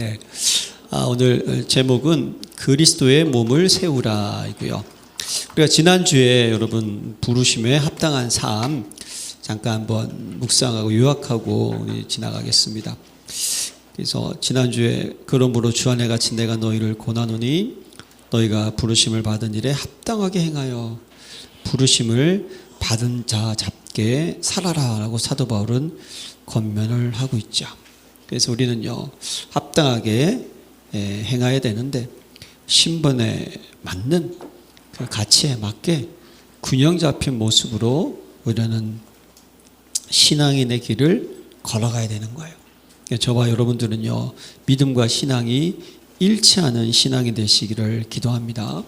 네. 오늘 제목은 그리스도의 몸을 세우라이고요. 우리가 지난주에 여러분 부르심에 합당한 삶 잠깐 한번 묵상하고 요약하고 지나가겠습니다. 그래서 지난주에 그러므로 주 안에 갇힌 내가 너희를 권하노니 너희가 부르심을 받은 일에 합당하게 행하여 부르심을 받은 자 잡게 살아라라고 사도 바울은 권면을 하고 있죠. 그래서 우리는요 합당하게 행해야 되는데 신분에 맞는 그 가치에 맞게 균형 잡힌 모습으로 우리는 신앙인의 길을 걸어가야 되는 거예요. 저와 여러분들은요 믿음과 신앙이 일치하는 신앙이 되시기를 기도합니다.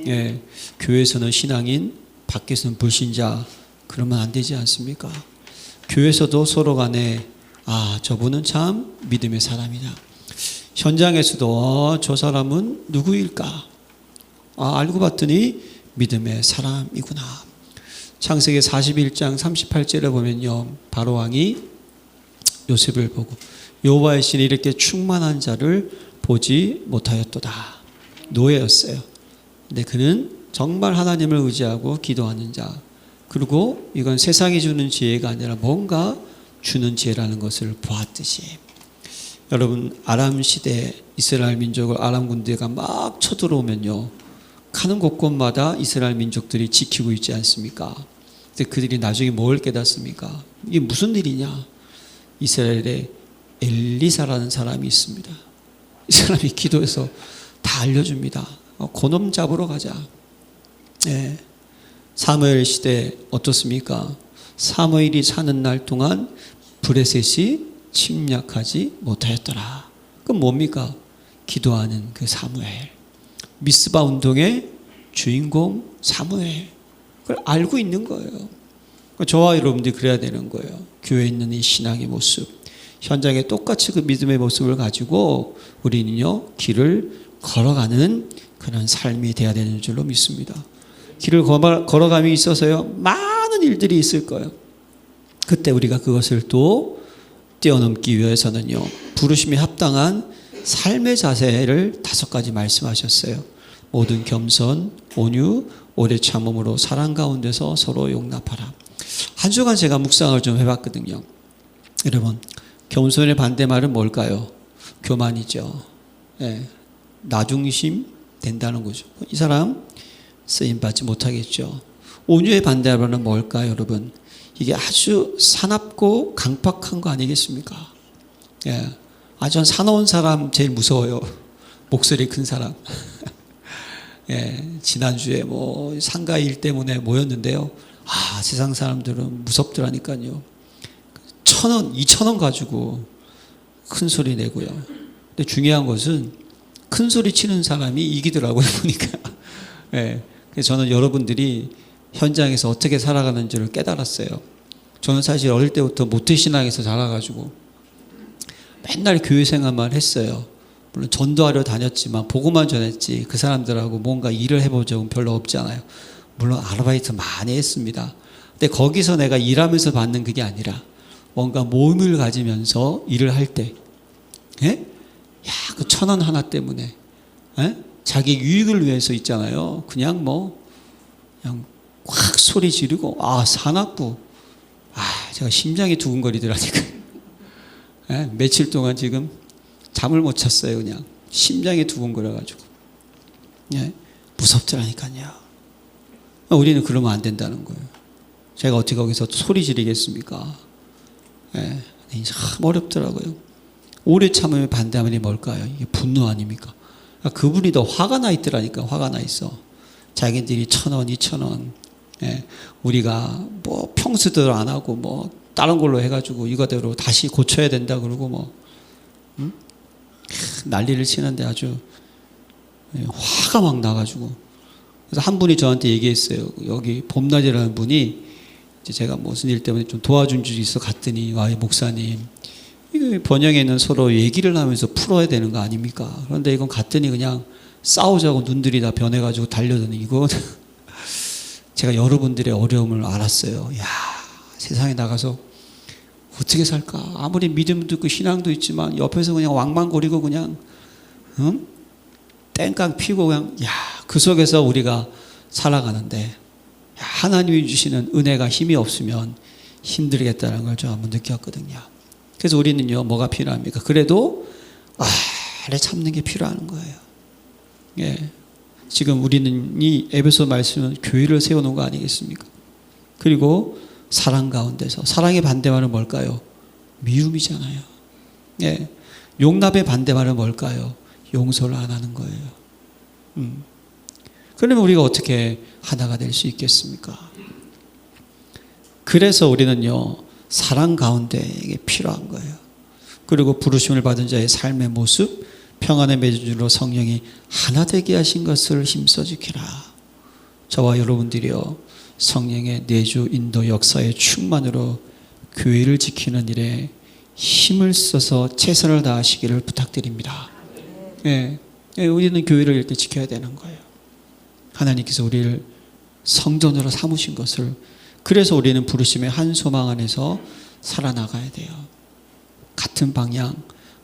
예, 교회에서는 신앙인, 밖에서는 불신자 그러면 안 되지 않습니까? 교회에서도 서로 간에 저분은 참 믿음의 사람이다. 현장에서도 저 사람은 누구일까? 알고 봤더니 믿음의 사람이구나. 창세기 41장 38절에 보면요 바로왕이 요셉을 보고 여호와의 신이 이렇게 충만한 자를 보지 못하였도다. 노예였어요. 근데 그는 정말 하나님을 의지하고 기도하는 자, 그리고 이건 세상이 주는 지혜가 아니라 뭔가 주는 지혜라는 것을 보았듯이, 여러분 아람 시대 이스라엘 민족을 아람 군대가 막 쳐들어오면요 가는 곳곳마다 이스라엘 민족들이 지키고 있지 않습니까? 근데 그들이 나중에 뭘 깨닫습니까? 이게 무슨 일이냐? 이스라엘에 엘리사라는 사람이 있습니다. 이 사람이 기도해서 다 알려줍니다. 그놈 잡으러 가자. 네. 사무엘 시대 어떻습니까? 사무엘이 사는 날 동안 브레셋이 침략하지 못하였더라. 그건 뭡니까? 기도하는 그 사무엘. 미스바 운동의 주인공 사무엘. 그걸 알고 있는 거예요. 저와 여러분들이 그래야 되는 거예요. 교회에 있는 이 신앙의 모습, 현장에 똑같이 그 믿음의 모습을 가지고 우리는요 길을 걸어가는 그런 삶이 돼야 되는 줄로 믿습니다. 길을 걸어감이 있어서요 많은 일들이 있을 거예요. 그때 우리가 그것을 또 뛰어넘기 위해서는요 부르심에 합당한 삶의 자세를 5가지 말씀하셨어요. 모든 겸손, 온유, 오래 참음으로 사랑 가운데서 서로 용납하라. 한 주간 제가 묵상을 좀 해봤거든요. 여러분 겸손의 반대말은 뭘까요? 교만이죠. 네, 나중심 된다는 거죠. 이 사람 쓰임받지 못하겠죠. 온유의 반대말은 뭘까요, 여러분? 이게 아주 사납고 강팍한 거 아니겠습니까? 예, 아주 사나운 사람 제일 무서워요. 목소리 큰 사람. 예, 지난주에 상가 일 때문에 모였는데요. 세상 사람들은 무섭더라니까요. 1,000원, 2,000원 가지고 큰 소리 내고요. 근데 중요한 것은 큰 소리 치는 사람이 이기더라고요, 보니까. 예, 그래서 저는 여러분들이 현장에서 어떻게 살아가는지를 깨달았어요. 저는 사실 어릴 때부터 모태신앙에서 자라가지고 맨날 교회 생활만 했어요. 물론 전도하러 다녔지만 보고만 전했지 그 사람들하고 뭔가 일을 해본 적은 별로 없잖아요. 물론 아르바이트 많이 했습니다. 근데 거기서 내가 일하면서 받는 그게 아니라 뭔가 몸을 가지면서 일을 할 때, 예? 그 1,000원 하나 때문에, 예? 자기 유익을 위해서 있잖아요. 그냥 그냥 확 소리 지르고, 사납고, 제가 심장이 두근거리더라니까요. 예? 며칠 동안 지금 잠을 못 잤어요. 그냥 심장이 두근거려가지고, 예? 무섭더라니까요. 우리는 그러면 안 된다는 거예요. 제가 어떻게 거기서 소리 지르겠습니까? 예, 참 어렵더라고요. 오래 참음에 반대하면 뭘까요? 이게 분노 아닙니까? 그분이 더 화가 나 있더라니까. 화가 나 있어. 자기들이 1,000원, 2,000원, 예, 우리가 평소대로 안 하고 다른 걸로 해가지고 이거대로 다시 고쳐야 된다 그러고 난리를 치는데 아주 화가 막 나가지고. 그래서 한 분이 저한테 얘기했어요. 여기 봄날이라는 분이 제가 무슨 일 때문에 좀 도와준 적이 있어 갔더니 목사님 이거 번영에는 서로 얘기를 하면서 풀어야 되는 거 아닙니까? 그런데 이건 갔더니 그냥 싸우자고 눈들이 다 변해가지고 달려드는 이거 제가 여러분들의 어려움을 알았어요. 세상에 나가서 어떻게 살까? 아무리 믿음도 있고 신앙도 있지만 옆에서 그냥 왕망거리고 그냥 땡깡 피고 그냥 그 속에서 우리가 살아가는데 하나님이 주시는 은혜가 힘이 없으면 힘들겠다는 걸 좀 한번 느꼈거든요. 그래서 우리는요, 뭐가 필요합니까? 그래도 오래 참는 게 필요한 거예요. 예. 지금 우리는 이 에베소 말씀은 교회를 세워놓은 거 아니겠습니까? 그리고 사랑 가운데서, 사랑의 반대말은 뭘까요? 미움이잖아요. 예. 용납의 반대말은 뭘까요? 용서를 안 하는 거예요. 그러면 우리가 어떻게 하나가 될 수 있겠습니까? 그래서 우리는요, 사랑 가운데 이게 필요한 거예요. 그리고 부르심을 받은 자의 삶의 모습, 평안의 맺어주로 성령이 하나 되게 하신 것을 힘써 지키라. 저와 여러분들이요, 성령의 내주 인도 역사의 충만으로 교회를 지키는 일에 힘을 써서 최선을 다하시기를 부탁드립니다. 예, 우리는 교회를 이렇게 지켜야 되는 거예요. 하나님께서 우리를 성전으로 삼으신 것을, 그래서 우리는 부르심의 한 소망 안에서 살아나가야 돼요. 같은 방향,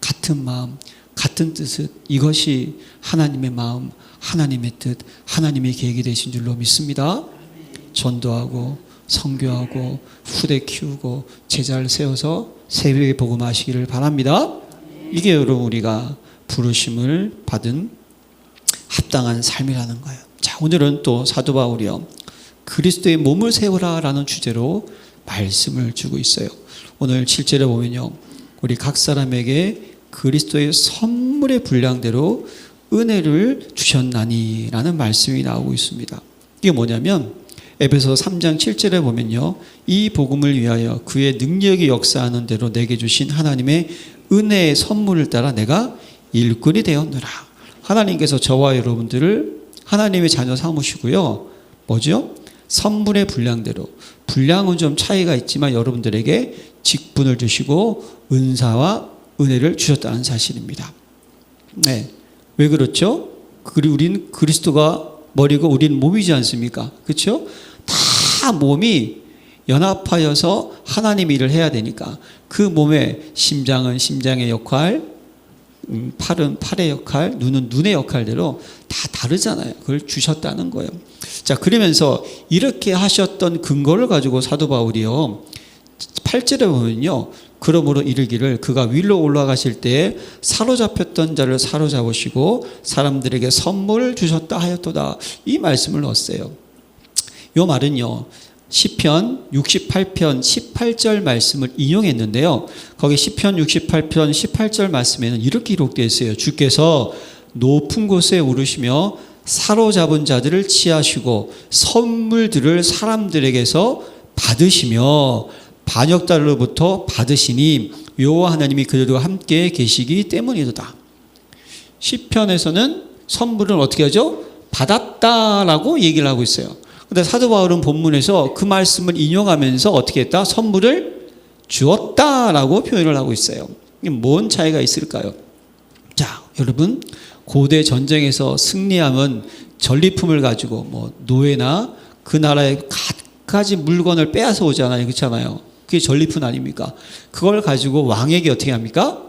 같은 마음, 같은 뜻은 이것이 하나님의 마음, 하나님의 뜻, 하나님의 계획이 되신 줄로 믿습니다. 전도하고 선교하고 후대 키우고 제자를 세워서 세계에 복음하시기를 바랍니다. 이게 여러분 우리가 부르심을 받은 합당한 삶이라는 거예요. 자, 오늘은 또 사도 바울이요, 그리스도의 몸을 세우라라는 주제로 말씀을 주고 있어요. 오늘 7절에 보면요, 우리 각 사람에게 그리스도의 선물의 분량대로 은혜를 주셨나니 라는 말씀이 나오고 있습니다. 이게 뭐냐면 에베소 3장 7절에 보면요, 이 복음을 위하여 그의 능력이 역사하는 대로 내게 주신 하나님의 은혜의 선물을 따라 내가 일꾼이 되었노라. 하나님께서 저와 여러분들을 하나님의 자녀 삼으시고요, 뭐죠? 선물의 분량대로, 분량은 좀 차이가 있지만 여러분들에게 직분을 주시고 은사와 은혜를 주셨다는 사실입니다. 네, 왜 그렇죠? 그리고 우리는 그리스도가 머리고 우리는 몸이지 않습니까? 그렇죠? 다 몸이 연합하여서 하나님 일을 해야 되니까 그 몸의 심장은 심장의 역할, 팔은 팔의 역할, 눈은 눈의 역할대로 다 다르잖아요. 그걸 주셨다는 거예요. 자, 그러면서 이렇게 하셨던 근거를 가지고 사도 바울이요, 8절에 보면요, 그러므로 이르기를 그가 위로 올라가실 때에 사로잡혔던 자를 사로잡으시고 사람들에게 선물을 주셨다 하였도다, 이 말씀을 넣었어요. 이 말은요, 시편 68편 18절 말씀을 인용했는데요, 거기 시편 68편 18절 말씀에는 이렇게 기록되어 있어요. 주께서 높은 곳에 오르시며 사로잡은 자들을 치하시고 선물들을 사람들에게서 받으시며 반역자로부터 받으시니 여호와 하나님이 그들과 함께 계시기 때문이도다. 시편에서는 선물을 어떻게 하죠? 받았다라고 얘기를 하고 있어요. 근데 사도 바울은 본문에서 그 말씀을 인용하면서 어떻게 했다? 선물을 주었다라고 표현을 하고 있어요. 이게 뭔 차이가 있을까요? 자, 여러분, 고대 전쟁에서 승리하면 전리품을 가지고 뭐 노예나 그 나라의 갖가지 물건을 빼앗아 오잖아요. 그렇잖아요. 그게 전리품 아닙니까? 그걸 가지고 왕에게 어떻게 합니까?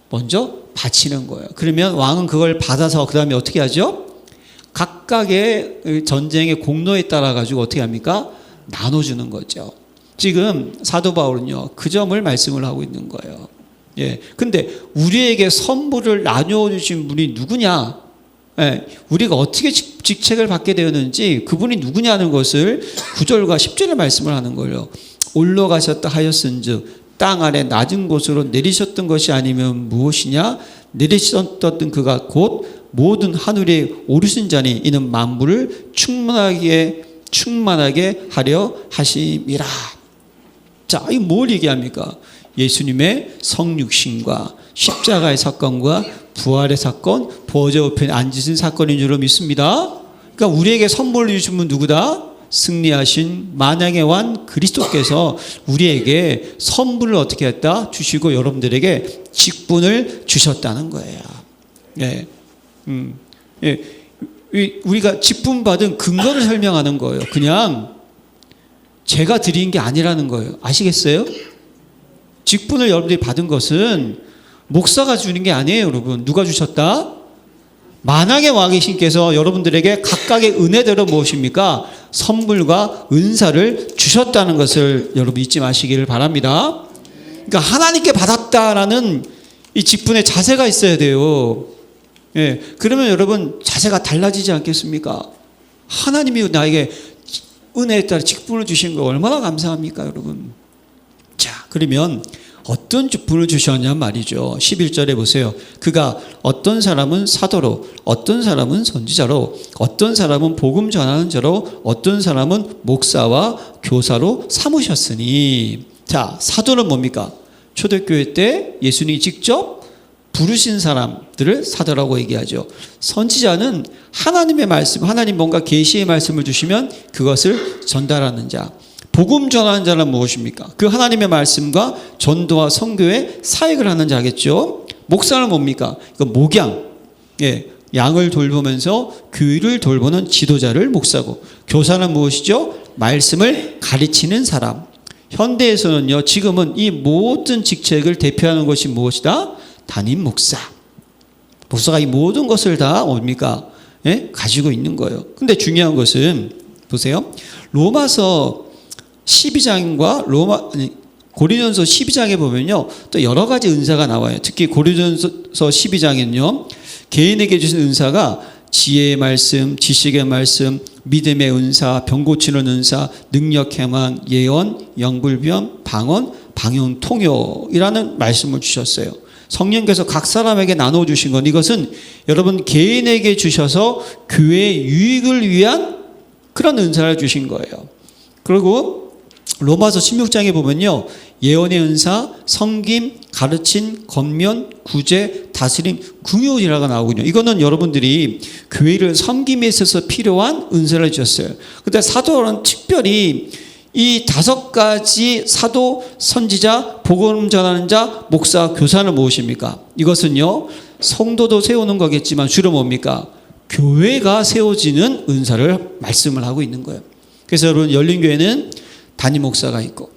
먼저 바치는 거예요. 그러면 왕은 그걸 받아서 그 다음에 어떻게 하죠? 각각의 전쟁의 공로에 따라 가지고 어떻게 합니까? 나눠주는 거죠. 지금 사도 바울은요, 그 점을 말씀을 하고 있는 거예요. 예. 근데 우리에게 선물을 나눠주신 분이 누구냐? 예. 우리가 어떻게 직책을 받게 되었는지 그분이 누구냐는 것을 9절과 10절의 말씀을 하는 거예요. 올라가셨다 하였은즉 땅 아래 낮은 곳으로 내리셨던 것이 아니면 무엇이냐? 내리셨던 그가 곧 모든 하늘에 오르신 자니 이는 만물을 충만하게 하려 하심이라. 자, 이 뭘 얘기합니까? 예수님의 성육신과 십자가의 사건과 부활의 사건, 보좌 우편에 앉으신 사건인 줄로 믿습니다. 그러니까 우리에게 선물을 주신 분 누구다? 승리하신 만왕의 왕 그리스도께서 우리에게 선물을 어떻게 했다? 주시고 여러분들에게 직분을 주셨다는 거예요. 예. 예. 우리가 직분 받은 근거를 설명하는 거예요. 그냥 제가 드린 게 아니라는 거예요. 아시겠어요? 직분을 여러분들이 받은 것은 목사가 주는 게 아니에요, 여러분. 누가 주셨다? 만왕의 왕이신께서 여러분들에게 각각의 은혜대로 무엇입니까? 선물과 은사를 주셨다는 것을 여러분 잊지 마시기를 바랍니다. 그러니까 하나님께 받았다라는 이 직분의 자세가 있어야 돼요. 예, 그러면 여러분 자세가 달라지지 않겠습니까? 하나님이 나에게 은혜에 따라 직분을 주신 거 얼마나 감사합니까, 여러분? 자, 그러면 어떤 직분을 주셨냐 말이죠. 11절에 보세요. 그가 어떤 사람은 사도로, 어떤 사람은 선지자로, 어떤 사람은 복음 전하는 자로, 어떤 사람은 목사와 교사로 삼으셨으니. 자, 사도는 뭡니까? 초대교회 때 예수님이 직접 부르신 사람들을 사도라고 얘기하죠. 선지자는 하나님의 말씀, 하나님 뭔가 계시의 말씀을 주시면 그것을 전달하는 자. 복음 전하는 자는 무엇입니까? 그 하나님의 말씀과 전도와 선교의 사역을 하는 자겠죠. 목사는 뭡니까? 목양, 예, 양을 돌보면서 교회를 돌보는 지도자를 목사고, 교사는 무엇이죠? 말씀을 가르치는 사람. 현대에서는요, 지금은 이 모든 직책을 대표하는 것이 무엇이다? 담임 목사. 목사가 이 모든 것을 다 뭡니까? 예? 가지고 있는 거예요. 근데 중요한 것은 보세요. 로마서 12장과 고린도전서 12장에 보면요, 또 여러 가지 은사가 나와요. 특히 고린도전서 12장에는요, 개인에게 주신 은사가 지혜의 말씀, 지식의 말씀, 믿음의 은사, 병 고치는 은사, 능력 행한, 예언, 영불변, 방언, 방용 통역이라는 말씀을 주셨어요. 성령께서 각 사람에게 나눠주신 건, 이것은 여러분 개인에게 주셔서 교회의 유익을 위한 그런 은사를 주신 거예요. 그리고 로마서 16장에 보면요, 예언의 은사, 섬김, 가르침, 권면, 구제, 다스림, 긍휼이라고 나오군요. 이거는 여러분들이 교회를 섬김에 있어서 필요한 은사를 주셨어요. 근데 사도는 특별히 이 5가지 사도, 선지자, 복음 전하는 자, 목사, 교사는 무엇입니까? 이것은요, 성도도 세우는 거겠지만 주로 뭡니까? 교회가 세워지는 은사를 말씀을 하고 있는 거예요. 그래서 여러분, 열린교회는 담임 목사가 있고,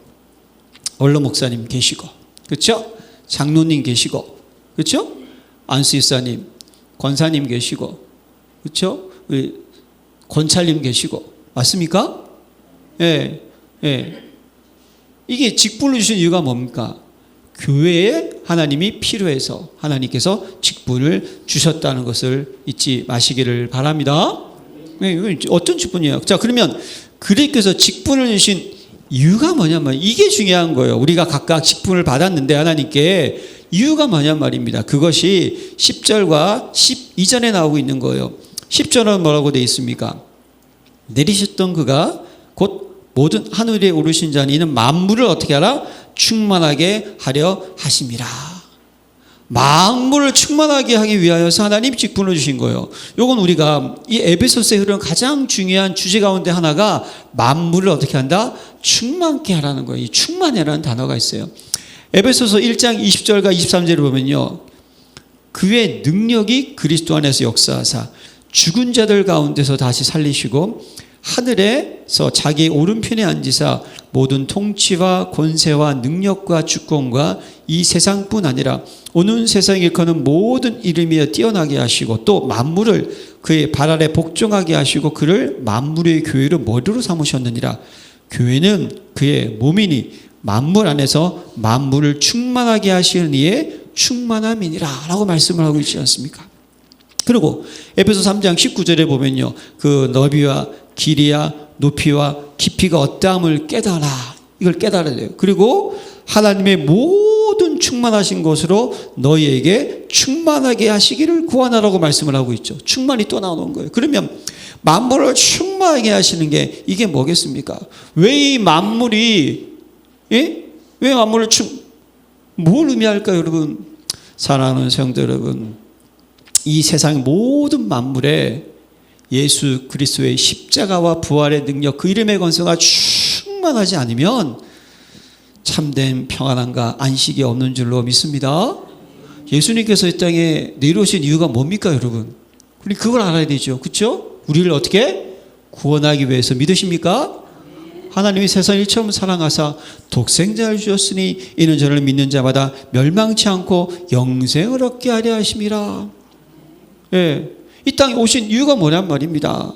원로 목사님 계시고, 그렇죠? 장로님 계시고, 그렇죠? 안수집사님, 권사님 계시고, 그렇죠? 권찰님 계시고, 맞습니까? 예, 예. 이게 직분을 주신 이유가 뭡니까? 교회에 하나님이 필요해서 하나님께서 직분을 주셨다는 것을 잊지 마시기를 바랍니다. 어떤 직분이에요? 자, 그러면 그리스도께서 직분을 주신 이유가 뭐냐면, 이게 중요한 거예요. 우리가 각각 직분을 받았는데 하나님께 이유가 뭐냐 말입니다. 그것이 10절과 12절에 나오고 있는 거예요. 10절은 뭐라고 되어 있습니까? 내리셨던 그가 곧 모든 하늘에 오르신 자니 이는 만물을 어떻게 하라? 충만하게 하려 하심이라. 만물을 충만하게 하기 위하여서 하나님 직분을 주신 거예요. 이건 우리가 이 에베소서에 흐르는 가장 중요한 주제 가운데 하나가 만물을 어떻게 한다? 충만케 하라는 거예요. 이 충만이라는 단어가 있어요. 에베소서 1장 20절과 23절을 보면요, 그의 능력이 그리스도 안에서 역사하사 죽은 자들 가운데서 다시 살리시고 하늘에서 자기 오른편에 앉으사 모든 통치와 권세와 능력과 주권과 이 세상뿐 아니라 오는 세상에 일컫는 모든 이름이여 뛰어나게 하시고 또 만물을 그의 발 아래 복종하게 하시고 그를 만물의 교회로 머리로 삼으셨느니라. 교회는 그의 몸이니 만물 안에서 만물을 충만하게 하시는 이의 충만함이니라 라고 말씀을 하고 있지 않습니까? 그리고 에베소 3장 19절에 보면요, 그 너비와 길이와 높이와 깊이가 어떠함을 깨달아, 이걸 깨달아야 돼요. 그리고 하나님의 모든 충만하신 것으로 너희에게 충만하게 하시기를 구하나라고 말씀을 하고 있죠. 충만이 또 나오는 거예요. 그러면 만물을 충만하게 하시는 게 이게 뭐겠습니까? 왜 이 만물이, 예? 왜 만물을 뭘 의미할까요, 여러분? 사랑하는 성도 여러분, 이 세상 모든 만물에 예수 그리스도의 십자가와 부활의 능력, 그 이름의 권세가 충만하지 않으면 참된 평안함과 안식이 없는 줄로 믿습니다. 예수님께서 이 땅에 내려오신 이유가 뭡니까, 여러분? 우리 그걸 알아야 되죠. 그렇죠? 우리를 어떻게 구원하기 위해서 믿으십니까? 하나님이 세상을 이처럼 사랑하사 독생자를 주셨으니 이는 저를 믿는 자마다 멸망치 않고 영생을 얻게 하려 하심이라. 예, 이 땅에 오신 이유가 뭐냔 말입니다.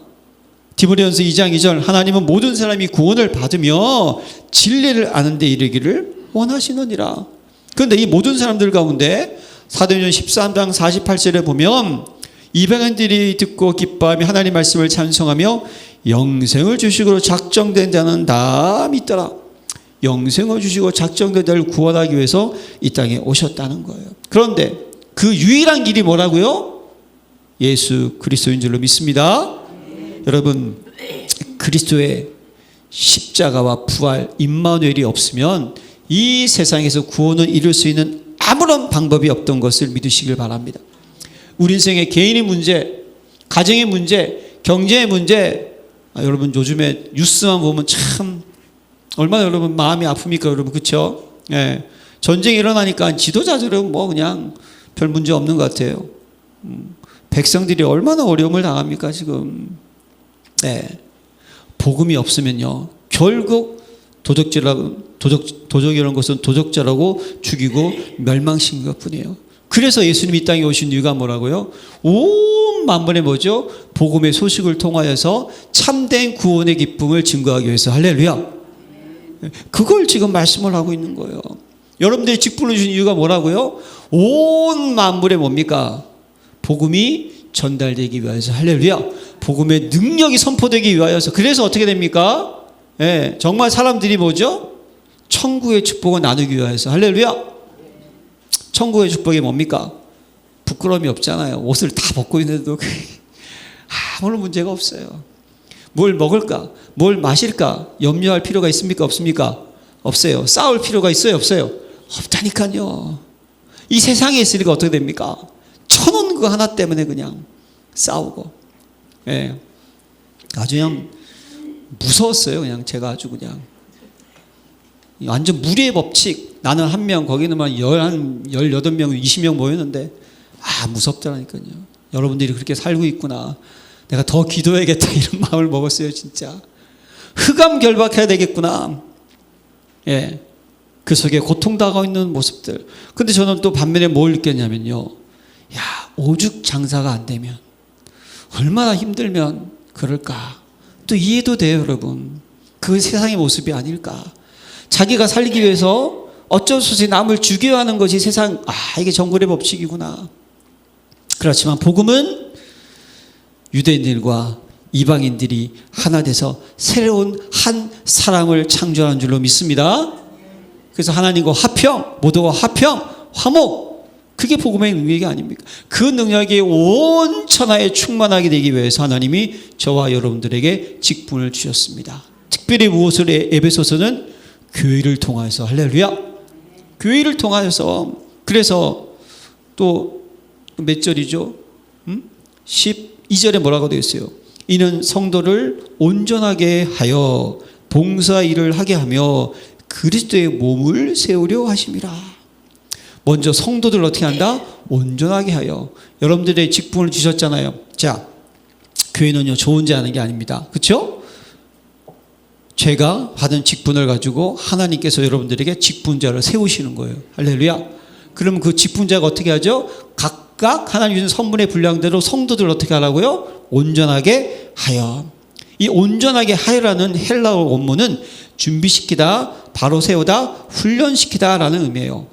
디모데전서 2장 2절 하나님은 모든 사람이 구원을 받으며 진리를 아는 데 이르기를 원하시느니라. 그런데 이 모든 사람들 가운데 사도행전 13장 48절에 보면 이방인들이 듣고 기뻐하며 하나님 말씀을 찬송하며 영생을 주시고 작정된 자는 다 믿더라. 영생을 주시고 작정된 자를 구원하기 위해서 이 땅에 오셨다는 거예요. 그런데 그 유일한 길이 뭐라고요? 예수 그리스도인 줄로 믿습니다. 여러분, 그리스도의 십자가와 부활 임마누엘이 없으면 이 세상에서 구원을 이룰 수 있는 아무런 방법이 없던 것을 믿으시길 바랍니다. 우리 인생의 개인의 문제, 가정의 문제, 경제의 문제, 여러분 요즘에 뉴스만 보면 참 얼마나 여러분 마음이 아픕니까 여러분, 그렇죠? 예, 전쟁이 일어나니까 지도자들은 뭐 그냥 별 문제 없는 것 같아요. 백성들이 얼마나 어려움을 당합니까 지금. 네. 복음이 없으면요 결국 도적이라는 것은 도적자라고 죽이고 멸망시킨 것 뿐이에요. 그래서 예수님이 이 땅에 오신 이유가 뭐라고요? 온 만물에 뭐죠? 복음의 소식을 통하여서 참된 구원의 기쁨을 증거하기 위해서. 할렐루야. 그걸 지금 말씀을 하고 있는 거예요. 여러분들이 직분을 주신 이유가 뭐라고요? 온 만물에 뭡니까? 복음이 전달되기 위해서. 할렐루야. 복음의 능력이 선포되기 위하여서. 그래서 어떻게 됩니까? 예, 정말 사람들이 뭐죠? 천국의 축복을 나누기 위해서. 할렐루야. 천국의 축복이 뭡니까? 부끄러움이 없잖아요. 옷을 다 벗고 있는데도 아무런 문제가 없어요. 뭘 먹을까? 뭘 마실까? 염려할 필요가 있습니까? 없습니까? 없어요. 싸울 필요가 있어요? 없어요? 없다니까요. 이 세상에 있으니까 어떻게 됩니까? 천원 그 하나 때문에 그냥 싸우고. 예. 아주 그냥 무서웠어요. 그냥 제가 아주 그냥. 완전 무리의 법칙. 나는 한 명, 거기는 한 18명, 20명 모였는데, 무섭더라니까요. 여러분들이 그렇게 살고 있구나. 내가 더 기도해야겠다. 이런 마음을 먹었어요, 진짜. 흑암결박해야 되겠구나. 예. 그 속에 고통 당하고 있는 모습들. 근데 저는 또 반면에 뭘 느꼈냐면요. 오죽 장사가 안 되면, 얼마나 힘들면 그럴까. 또 이해도 돼요, 여러분. 그 세상의 모습이 아닐까. 자기가 살기 위해서 어쩔 수 없이 남을 죽여야 하는 것이 세상, 이게 정글의 법칙이구나. 그렇지만 복음은 유대인들과 이방인들이 하나 돼서 새로운 한 사람을 창조한 줄로 믿습니다. 그래서 하나님과 화평, 모두와 화평, 화목, 그게 복음의 능력이 아닙니까? 그 능력이 온 천하에 충만하게 되기 위해서 하나님이 저와 여러분들에게 직분을 주셨습니다. 특별히 무엇을 에베소서는 교회를 통해서. 할렐루야. 교회를 통하여서. 그래서 또 몇 절이죠? 12절에 뭐라고 되어 있어요? 이는 성도를 온전하게 하여 봉사 일을 하게 하며 그리스도의 몸을 세우려 하심이라. 먼저 성도들을 어떻게 한다? 온전하게 하여. 여러분들의 직분을 주셨잖아요. 자, 교회는요 저 혼자 하는 게 아닙니다. 그렇죠? 제가 받은 직분을 가지고 하나님께서 여러분들에게 직분자를 세우시는 거예요. 할렐루야. 그러면 그 직분자가 어떻게 하죠? 각각 하나님 주신 선물의 분량대로 성도들을 어떻게 하라고요? 온전하게 하여. 이 온전하게 하여라는 헬라어 원문은 준비시키다, 바로 세우다, 훈련시키다 라는 의미예요.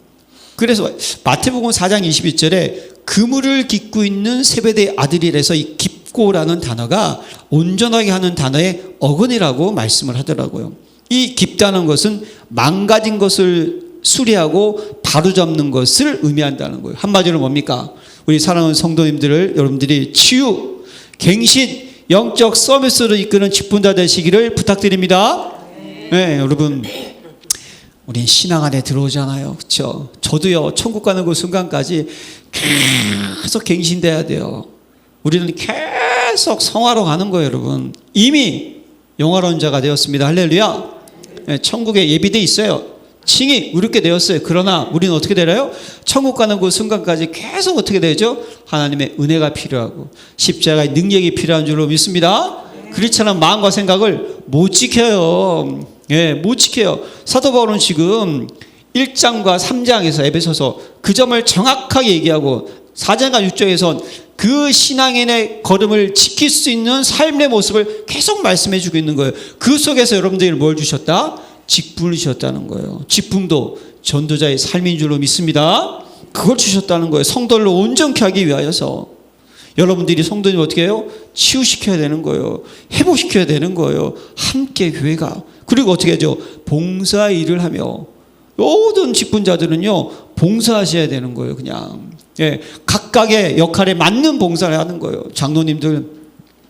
그래서 마태복음 4장 22절에 그물을 깃고 있는 세베대의 아들이라서 이 깁고라는 단어가 온전하게 하는 단어의 어근이라고 말씀을 하더라고요. 이 깁다는 것은 망가진 것을 수리하고 바로잡는 것을 의미한다는 거예요. 한마디로 뭡니까? 우리 사랑하는 성도님들을 여러분들이 치유, 갱신, 영적 서비스로 이끄는 직분자 되시기를 부탁드립니다. 네, 여러분 우린 신앙 안에 들어오잖아요. 그렇죠? 저도요 천국 가는 그 순간까지 계속 갱신돼야 돼요. 우리는 계속 성화로 가는 거예요. 여러분 이미 영화로운 자가 되었습니다. 할렐루야. 네, 천국에 예비돼 있어요. 칭이 이렇게 되었어요. 그러나 우리는 어떻게 되나요? 천국 가는 그 순간까지 계속 어떻게 되죠? 하나님의 은혜가 필요하고 십자가의 능력이 필요한 줄로 믿습니다. 그렇잖아. 마음과 생각을 못 지켜요. 예, 못 지켜요. 사도 바울은 지금 1장과 3장에서 에베소서 그 점을 정확하게 얘기하고 4장과 6장에선 그 신앙인의 걸음을 지킬 수 있는 삶의 모습을 계속 말씀해 주고 있는 거예요. 그 속에서 여러분들이 뭘 주셨다? 직분을 주셨다는 거예요. 직분도 전도자의 삶인 줄로 믿습니다. 그걸 주셨다는 거예요. 성도를 온전케 하기 위하여서. 여러분들이 성도님 어떻게 해요? 치유시켜야 되는 거예요. 회복시켜야 되는 거예요. 함께 교회가. 그리고 어떻게 하죠? 봉사 일을 하며 모든 직분자들은요 봉사하셔야 되는 거예요. 그냥 예, 각각의 역할에 맞는 봉사를 하는 거예요. 장로님들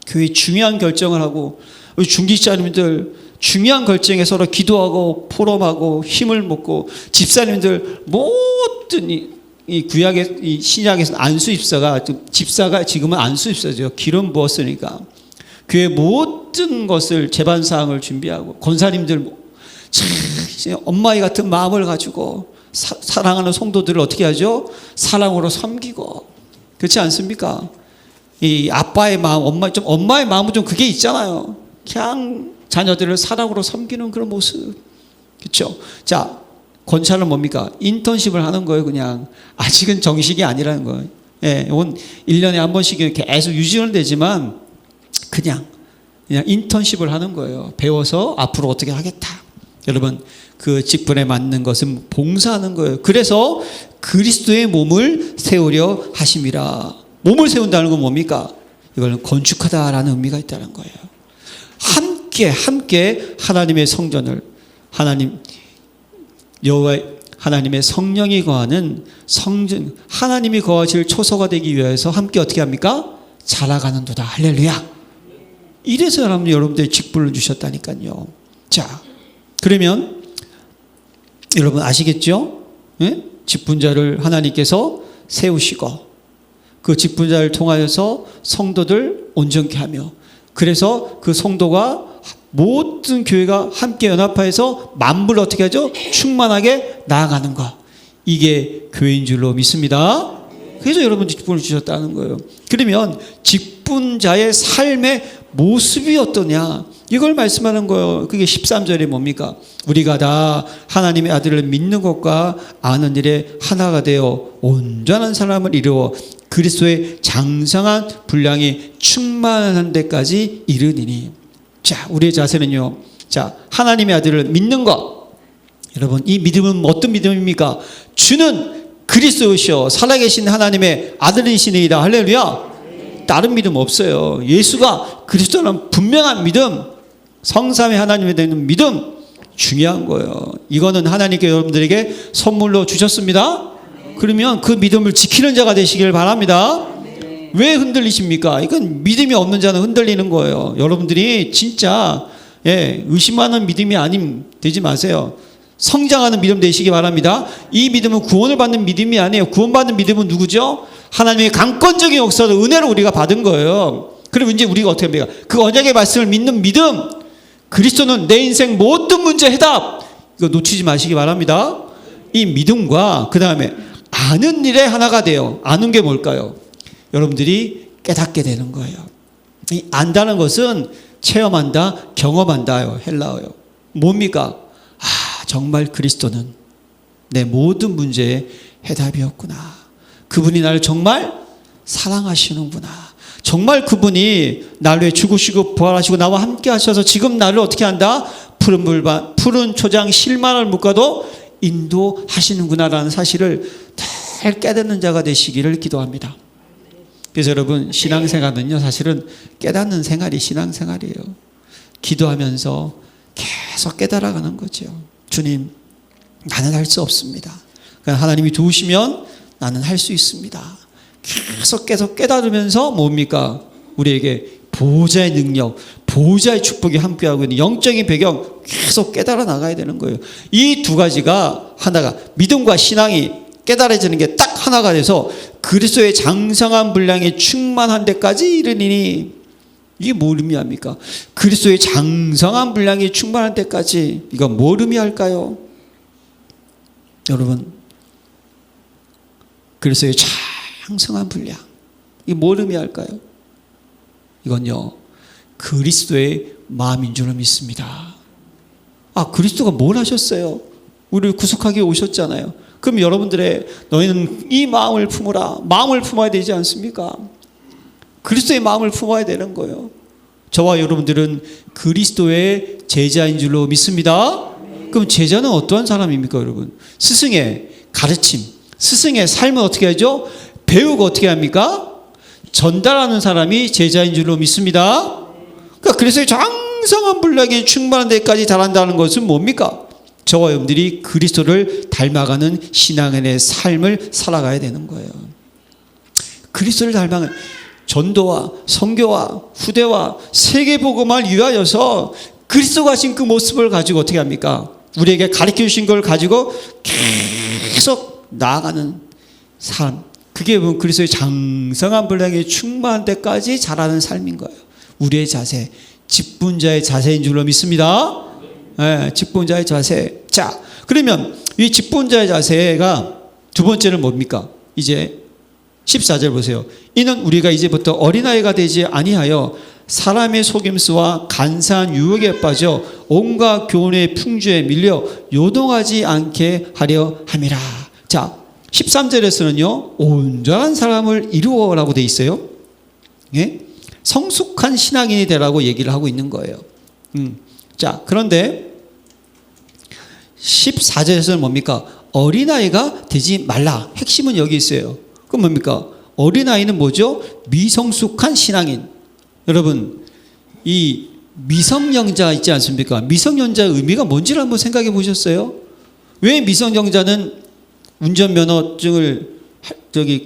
교회 중요한 결정을 하고 중직자님들 중요한 결정에 서로 기도하고 포럼하고 힘을 먹고 집사님들 모든 이 구약의 이 신약에서는 안수집사가 집사가 지금은 안수집사죠. 기름 부었으니까 교회 모든 것을 제반 사항을 준비하고 권사님들 참 엄마의 같은 마음을 가지고 사랑하는 성도들을 어떻게 하죠? 사랑으로 섬기고 그렇지 않습니까? 이 아빠의 마음, 엄마의 마음은 좀 그게 있잖아요. 그냥 자녀들을 사랑으로 섬기는 그런 모습, 그렇죠? 자, 권사는 뭡니까? 인턴십을 하는 거예요. 그냥 아직은 정식이 아니라는 거예요. 예, 이건 1년에 한 번씩 계속 유지는 되지만 그냥 인턴십을 하는 거예요. 배워서 앞으로 어떻게 하겠다. 여러분 그 직분에 맞는 것은 봉사하는 거예요. 그래서 그리스도의 몸을 세우려 하심이라. 몸을 세운다는 건 뭡니까? 이걸 건축하다라는 의미가 있다는 거예요. 함께 하나님의 성전을 하나님 여호와 하나님의 성령이 거하는 성전 하나님이 거하실 초소가 되기 위해서 함께 어떻게 합니까? 자라가는도다. 할렐루야. 이래서 여러분들의 직분을 주셨다니까요. 자, 그러면 여러분 아시겠죠? 예? 직분자를 하나님께서 세우시고 그 직분자를 통하여서 성도들 온전케 하며 그래서 그 성도가 모든 교회가 함께 연합하여서 만물을 어떻게 하죠? 충만하게 나아가는 것. 이게 교회인 줄로 믿습니다. 그래서 여러분 직분을 주셨다는 거예요. 그러면 직분자의 삶의 모습이 어떠냐? 이걸 말씀하는 거예요. 그게 13절에 뭡니까? 우리가 다 하나님의 아들을 믿는 것과 아는 일에 하나가 되어 온전한 사람을 이루어 그리스도의 장성한 분량이 충만한 데까지 이르니니. 자, 우리의 자세는요. 자, 하나님의 아들을 믿는 것. 여러분, 이 믿음은 어떤 믿음입니까? 주는 그리스도시요 살아계신 하나님의 아들이시니이다. 할렐루야. 다른 믿음 없어요. 예수가 그리스도라는 분명한 믿음, 성삼위 하나님에 대한 믿음 중요한 거예요. 이거는 하나님께 여러분들에게 선물로 주셨습니다. 그러면 그 믿음을 지키는 자가 되시길 바랍니다. 왜 흔들리십니까? 이건 믿음이 없는 자는 흔들리는 거예요. 여러분들이 진짜 의심하는 믿음이 아님 되지 마세요. 성장하는 믿음 되시기 바랍니다. 이 믿음은 구원을 받는 믿음이 아니에요. 구원받는 믿음은 누구죠? 하나님의 강권적인 역사로 은혜로 우리가 받은 거예요. 그럼 이제 우리가 어떻게 합니까? 그 언약의 말씀을 믿는 믿음, 그리스도는 내 인생 모든 문제 해답, 이거 놓치지 마시기 바랍니다. 이 믿음과 그 다음에 아는 일에 하나가 돼요. 아는 게 뭘까요? 여러분들이 깨닫게 되는 거예요. 이 안다는 것은 체험한다, 경험한다요. 헬라어요. 뭡니까? 정말 그리스도는 내 모든 문제의 해답이었구나. 그분이 나를 정말 사랑하시는구나. 정말 그분이 나를 위해 죽으시고 부활하시고 나와 함께 하셔서 지금 나를 어떻게 한다? 푸른 초장 실만을 묶어도 인도하시는구나라는 사실을 잘 깨닫는 자가 되시기를 기도합니다. 그래서 여러분 신앙생활은요 사실은 깨닫는 생활이 신앙생활이에요. 기도하면서 계속 깨달아가는 거죠. 주님, 나는 할 수 없습니다. 그러니까 하나님이 도우시면 나는 할 수 있습니다. 계속 깨달으면서 뭡니까? 우리에게 보호자의 능력, 보호자의 축복이 함께하고 있는 영적인 배경 계속 깨달아 나가야 되는 거예요. 이 두 가지가 하나가 믿음과 신앙이 깨달아지는 게 딱 하나가 돼서 그리스도의 장성한 분량이 충만한 데까지 이르니니. 이게 뭘 의미합니까? 그리스도의 장성한 분량이 충만할 때까지. 이거 뭘 의미할까요? 여러분, 그리스도의 장성한 분량, 이게 뭘 의미할까요? 이건요 그리스도의 마음인 줄로 믿습니다. 아, 그리스도가 뭘 하셨어요? 우리를 구속하기 오셨잖아요. 그럼 여러분들의 너희는 이 마음을 품으라. 마음을 품어야 되지 않습니까? 그리스도의 마음을 품어야 되는 거예요. 저와 여러분들은 그리스도의 제자인 줄로 믿습니다. 그럼 제자는 어떠한 사람입니까, 여러분? 스승의 가르침, 스승의 삶은 어떻게 하죠? 배우고 어떻게 합니까? 전달하는 사람이 제자인 줄로 믿습니다. 그러니까 그래서 장성한 분량에 충만한 데까지 자란다는 것은 뭡니까? 저와 여러분들이 그리스도를 닮아가는 신앙인의 삶을 살아가야 되는 거예요. 그리스도를 닮아가는 전도와 선교와 후대와 세계복음을 위하여서 그리스도가 하신 그 모습을 가지고 어떻게 합니까? 우리에게 가르쳐 주신 걸 가지고 계속 나아가는 삶. 그게 그리스도의 장성한 분량에 충만한 데까지 자라는 삶인 거예요. 우리의 자세, 직분자의 자세인 줄로 믿습니다. 네, 직분자의 자세. 자, 그러면 이 직분자의 자세가 두 번째는 뭡니까? 이제 14절 보세요. 이는 우리가 이제부터 어린아이가 되지 아니하여 사람의 속임수와 간사한 유혹에 빠져 온갖 교훈의 풍주에 밀려 요동하지 않게 하려 함이라. 자, 13절에서는요, 온전한 사람을 이루어라고 돼 있어요. 예? 성숙한 신앙인이 되라고 얘기를 하고 있는 거예요. 자, 그런데 14절에서는 뭡니까? 어린아이가 되지 말라. 핵심은 여기 있어요. 그럼 뭡니까? 어린아이는 뭐죠? 미성숙한 신앙인. 여러분, 이 미성년자 있지 않습니까? 미성년자의 의미가 뭔지를 한번 생각해 보셨어요? 왜 미성년자는 운전면허증을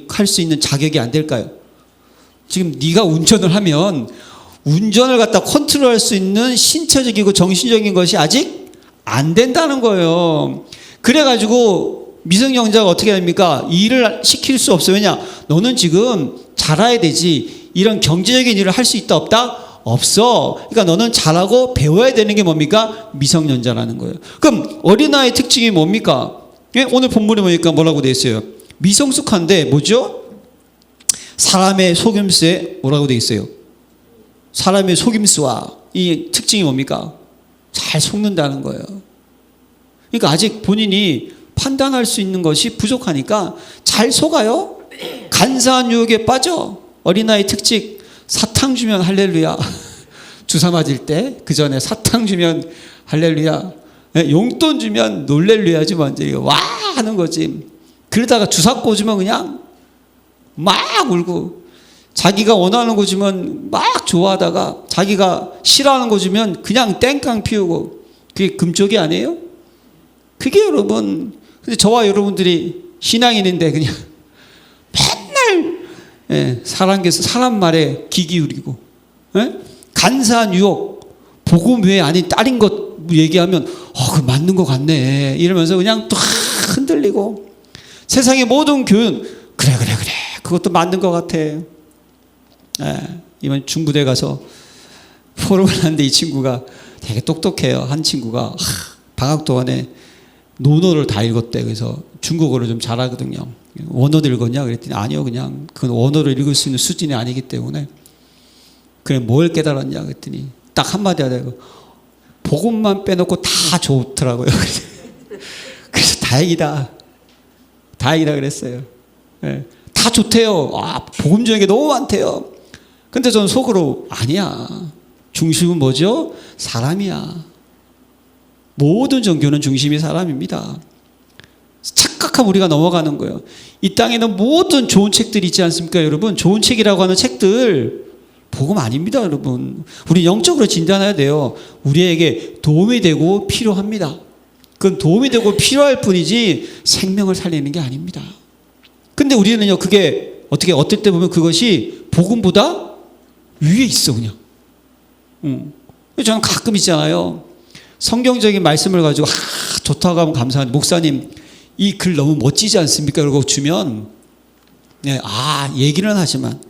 할 수 있는 자격이 안 될까요? 지금 네가 운전을 하면 운전을 갖다 컨트롤할 수 있는 신체적이고 정신적인 것이 아직 안 된다는 거예요. 그래가지고 미성년자가 어떻게 합니까? 일을 시킬 수 없어요. 왜냐? 너는 지금 잘해야 되지. 이런 경제적인 일을 할 수 있다 없다? 없어. 그러니까 너는 잘하고 배워야 되는 게 뭡니까? 미성년자라는 거예요. 그럼 어린아이의 특징이 뭡니까? 오늘 본문에 보니까 뭐라고 되어 있어요? 미성숙한데 뭐죠? 사람의 속임수에 뭐라고 되어 있어요? 사람의 속임수와 이 특징이 뭡니까? 잘 속는다는 거예요. 그러니까 아직 본인이 판단할 수 있는 것이 부족하니까 잘 속아요. 간사한 유혹에 빠져. 어린아이 특징, 사탕 주면 할렐루야. 주사 맞을 때 그 전에 사탕 주면 할렐루야. 용돈 주면 놀렐루야지 완전히 와 하는 거지. 그러다가 주사 꽂으면 그냥 막 울고, 자기가 원하는 거 주면 막 좋아하다가 자기가 싫어하는 거 주면 그냥 땡깡 피우고. 그게 금쪽이 아니에요? 그게 여러분, 근데 저와 여러분들이 신앙인인데 그냥 맨날 사람 말에 귀 기울이고, 간사한 유혹, 복음 외에 아닌 다른 것 얘기하면 그 맞는 것 같네 이러면서 그냥 또 흔들리고, 세상의 모든 교훈 그래 그것도 맞는 것 같아. 이번 중부대 가서 포럼을 하는데 이 친구가 되게 똑똑해요. 한 친구가 방학 동안에 논어를 다 읽었대. 그래서 중국어를 좀 잘하거든요. 원어도 읽었냐 그랬더니 아니요, 그냥 그건 원어를 읽을 수 있는 수준이 아니기 때문에. 그래, 뭘 깨달았냐 그랬더니 딱 한마디 하다가 복음만 빼놓고 다 좋더라고요. 그래서 다행이다 그랬어요. 다 좋대요. 복음 중에 게 너무 많대요. 근데 저는 속으로 아니야. 중심은 뭐죠? 사람이야. 모든 종교는 중심이 사람입니다. 착각하면 우리가 넘어가는 거예요. 이 땅에는 모든 좋은 책들이 있지 않습니까, 여러분? 좋은 책이라고 하는 책들 복음 아닙니다, 여러분. 우리 영적으로 진단해야 돼요. 우리에게 도움이 되고 필요합니다. 그건 도움이 되고 필요할 뿐이지 생명을 살리는 게 아닙니다. 근데 우리는요, 그게 어떨 때 보면 그것이 복음보다 위에 있어, 그냥. 저는 가끔 있잖아요. 성경적인 말씀을 가지고 좋다고 하면 감사한데, 목사님 이 글 너무 멋지지 않습니까? 그러고 주면 얘기는 하지만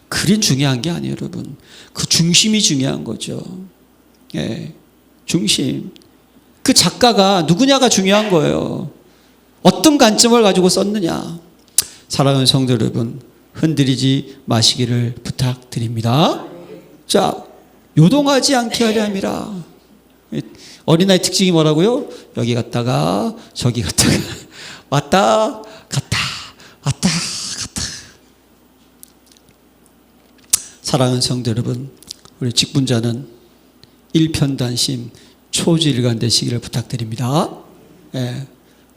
글은 중요한 게 아니에요, 여러분. 그 중심이 중요한 거죠. 중심. 그 작가가 누구냐가 중요한 거예요. 어떤 관점을 가지고 썼느냐. 사랑하는 성도 여러분, 흔들리지 마시기를 부탁드립니다. 자, 요동하지 않게 하려 함이라. 어린아이 특징이 뭐라고요? 여기 갔다가 저기 갔다가 왔다 갔다 왔다 갔다. 사랑하는 성도 여러분, 우리 직분자는 일편단심 초지일관 되시기를 부탁드립니다. 예,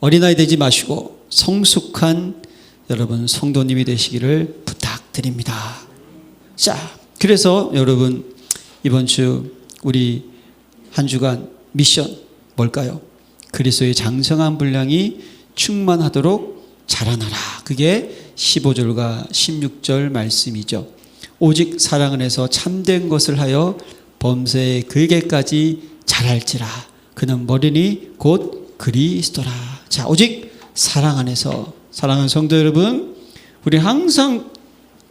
어린아이 되지 마시고 성숙한 여러분 성도님이 되시기를 부탁드립니다. 자, 그래서 여러분 이번 주 우리 한 주간 미션 뭘까요? 그리스도의 장성한 분량이 충만하도록 자라나라. 그게 15절과 16절 말씀이죠. 오직 사랑 안에서 참된 것을 하여 범사의 그에게까지 자랄지라. 그는 머리니 곧 그리스도라. 자, 오직 사랑 안에서. 사랑하는 성도 여러분, 우리 항상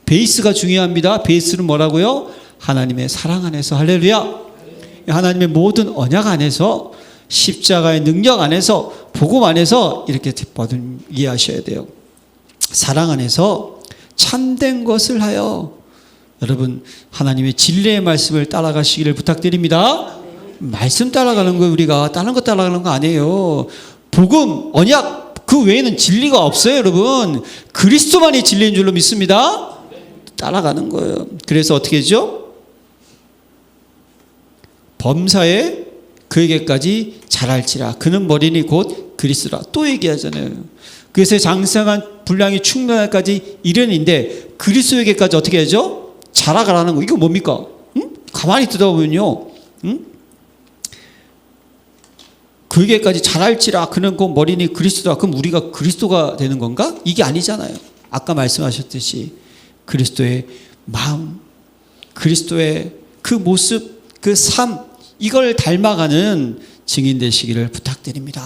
베이스가 중요합니다. 베이스는 뭐라고요? 하나님의 사랑 안에서. 할렐루야. 하나님의 모든 언약 안에서, 십자가의 능력 안에서, 복음 안에서 이렇게 이해하셔야 돼요. 사랑 안에서 참된 것을 하여. 여러분, 하나님의 진리의 말씀을 따라가시기를 부탁드립니다. 말씀 따라가는 거, 우리가 다른 거 따라가는 거 아니에요. 복음, 언약, 그 외에는 진리가 없어요, 여러분. 그리스도만이 진리인 줄로 믿습니다. 따라가는 거예요. 그래서 어떻게 하죠? 범사에 그에게까지 자랄지라. 그는 머리니 곧 그리스도라. 또 얘기하잖아요. 그래서 장성한 분량이 충만하기까지 이르는데 그리스도에게까지 어떻게 하죠? 자라가라는 거. 이거 뭡니까? 응? 가만히 듣다 보면요. 응? 그에게까지 자랄지라. 그는 곧 머리니 그리스도라. 그럼 우리가 그리스도가 되는 건가? 이게 아니잖아요. 아까 말씀하셨듯이 그리스도의 마음, 그리스도의 그 모습, 그 삶, 이걸 닮아가는 증인 되시기를 부탁드립니다.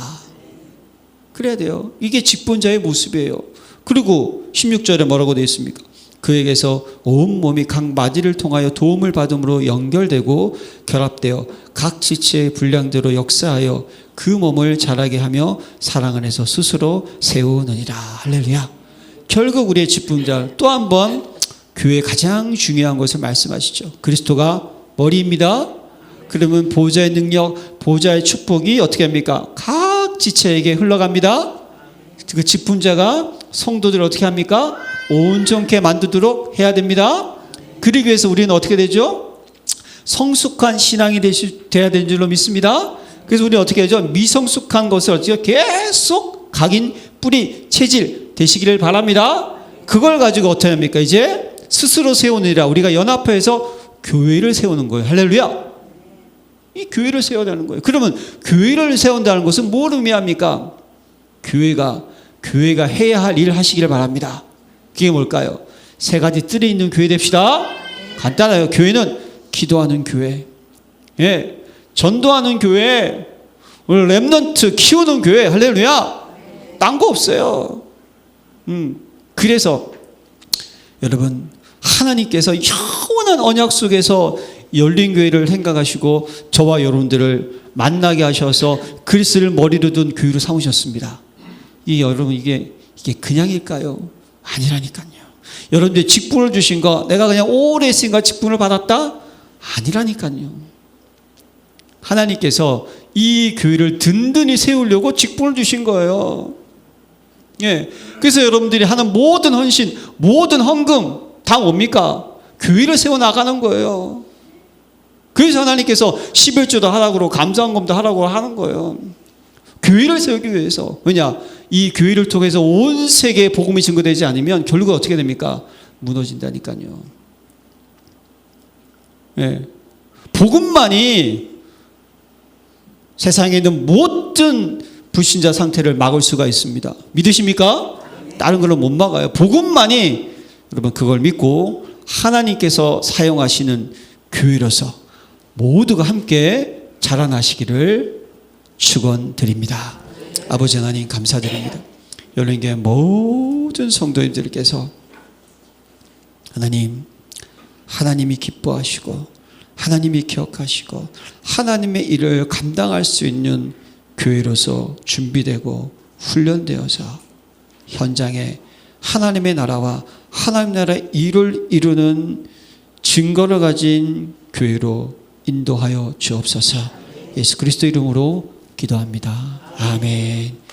그래야 돼요. 이게 직분자의 모습이에요. 그리고 16절에 뭐라고 되어 있습니까? 그에게서 온 몸이 각 마디를 통하여 도움을 받음으로 연결되고 결합되어 각 지체의 분량대로 역사하여 그 몸을 자라게 하며 사랑 안에서 스스로 세우느니라. 할렐루야. 결국 우리의 직분자 또 한 번 교회의 가장 중요한 것을 말씀하시죠. 그리스도가 머리입니다. 그러면 보좌의 능력, 보좌의 축복이 어떻게 합니까? 각 지체에게 흘러갑니다. 그 직분자가 성도들을 어떻게 합니까? 온전케 만들도록 해야 됩니다. 그러기 위해서 우리는 어떻게 되죠? 성숙한 신앙이 돼야 되는 줄로 믿습니다. 그래서 우리는 어떻게 하죠? 미성숙한 것을 어떻게 계속 각인, 뿌리, 체질 되시기를 바랍니다. 그걸 가지고 어떻게 합니까? 이제 스스로 세우느니라. 우리가 연합회에서 교회를 세우는 거예요. 할렐루야. 이 교회를 세워야 되는 거예요. 그러면 교회를 세운다는 것은 뭘 의미합니까? 교회가 해야 할 일을 하시기를 바랍니다. 그게 뭘까요? 세 가지 뜰이 있는 교회 됩시다. 간단해요. 교회는 기도하는 교회, 예, 전도하는 교회, 렘넌트 키우는 교회. 할렐루야. 딴 거 없어요. 그래서 여러분, 하나님께서 영원한 언약 속에서 열린 교회를 생각하시고 저와 여러분들을 만나게 하셔서 그리스도를 머리로 둔 교회로 삼으셨습니다. 여러분, 이게 그냥일까요? 아니라니까요. 여러분들 직분을 주신 거, 내가 그냥 오래 했으니까 직분을 받았다? 아니라니까요. 하나님께서 이 교회를 든든히 세우려고 직분을 주신 거예요. 예. 그래서 여러분들이 하는 모든 헌신, 모든 헌금 다 뭡니까? 교회를 세워나가는 거예요. 그래서 하나님께서 11조도 하라고 감사헌금도 하라고 하는 거예요. 교회를 세우기 위해서. 왜냐? 이 교회를 통해서 온 세계에 복음이 증거되지 않으면 결국 어떻게 됩니까? 무너진다니까요. 예. 복음만이 세상에 있는 모든 불신자 상태를 막을 수가 있습니다. 믿으십니까? 다른 걸로 못 막아요. 복음만이, 여러분, 그걸 믿고 하나님께서 사용하시는 교회로서 모두가 함께 자라나시기를 축원드립니다. 아버지 하나님 감사드립니다. 열린교회 모든 성도님들께서 하나님이 기뻐하시고 하나님이 기억하시고 하나님의 일을 감당할 수 있는 교회로서 준비되고 훈련되어서 현장에 하나님의 나라와 하나님 나라의 일을 이루는 증거를 가진 교회로 인도하여 주옵소서. 예수 그리스도 이름으로 기도합니다. 아멘.